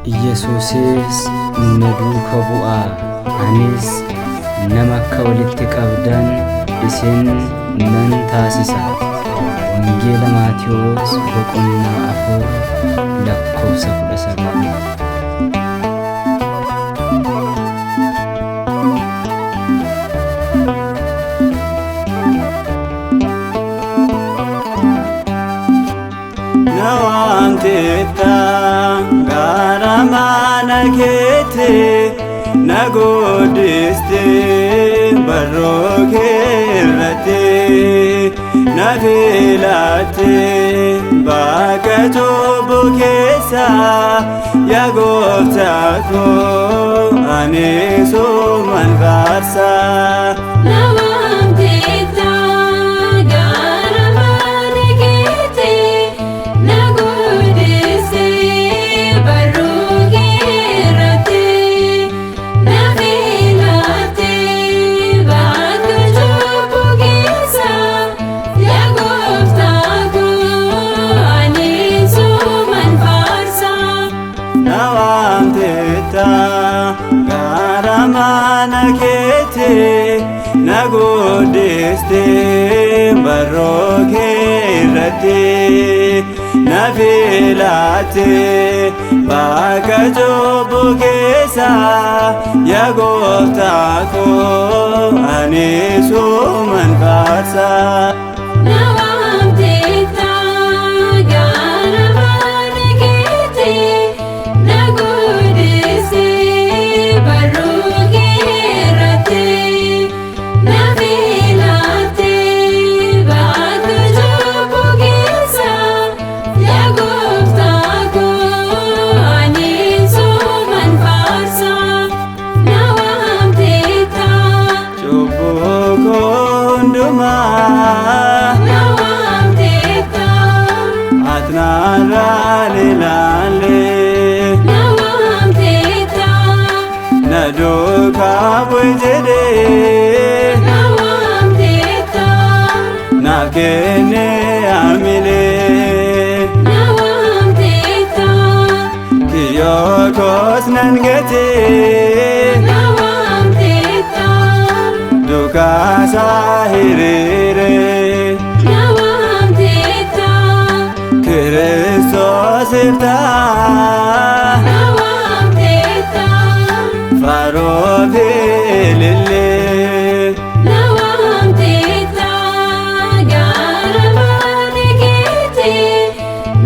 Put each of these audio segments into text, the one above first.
Yesuusis na duukaa bu'aa, anis nama akka walitti qabdan isin nan taasisa. Wangeela Maatiyos boqonnaa 4 lakkoofsa 19. Nawantita garamana kete nagodiste barokirate navilate bakato bukesa yagoftako aneso manvarsa. Garamana kete nagodiste barokirate navilate bakato bukesa yagoftako aneso manvarsa. Naduka bujede nawamteta nakene amile nawamteta kiyokos nangete nawamteta duka sahirire nawamteta Kristos ifta Farovilille nawamteta garamana kete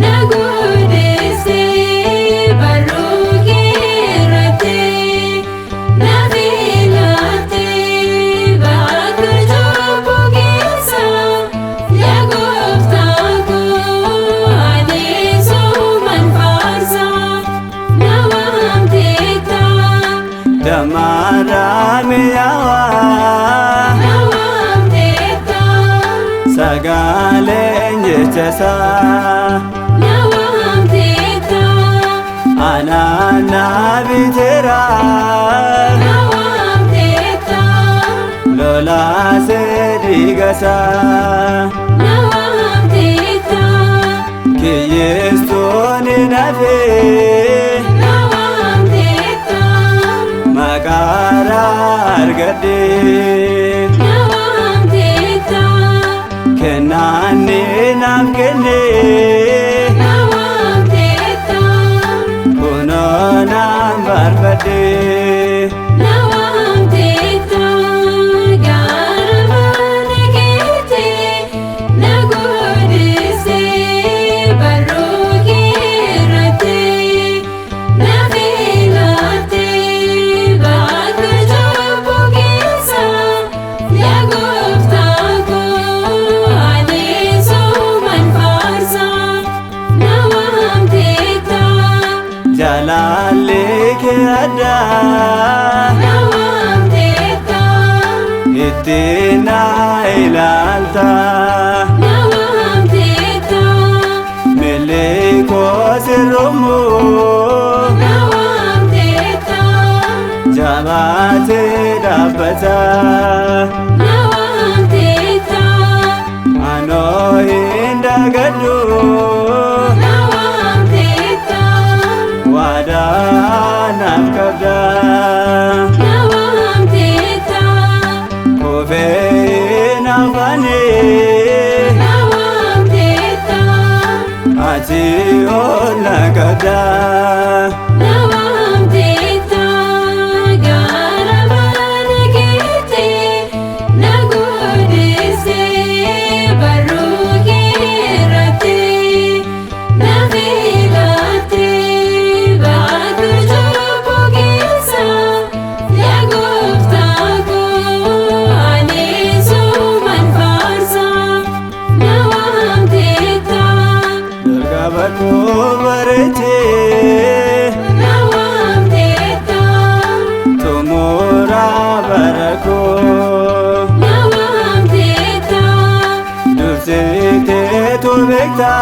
nagodiste barokirate navilate bakato bukesa yagoftako aneso manvarsa. Nawamteta Damaramiyawa nawamteta sagalen jechasa nawamteta anana bitera nawamteta lola sedigasa nawamteta kiyestoni nafe nawamteta makara argade nawamteta kenani namkene nawamteta kunona barbade nawamteta garamana kete nagodiste barokirate navilate bakato bukesa yagoftako aneso manvarsa. Nawamteta jalale ke ada nawamteta itina ilalta nawamteta meliko sirumu nawamteta jabate dabata nawamteta ano indagadu nawamteta wada nafani Nawamteta ati olla kada Nawamteta Garamana kete Nagodise Baruki rate Navilate Batu jopogesa Yagoftako Anisu manfarsa Nawamteta dargabako barete Nawamteta tumura barako Nawamteta dursite tu bekta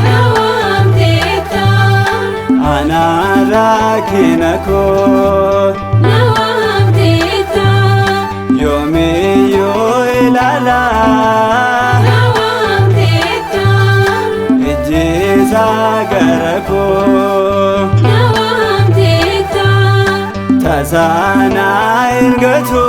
Nawamteta ana rakinako Nawamteta yomi yo ilala Nawamteta ijisa garako Nawamteta tasana ingatu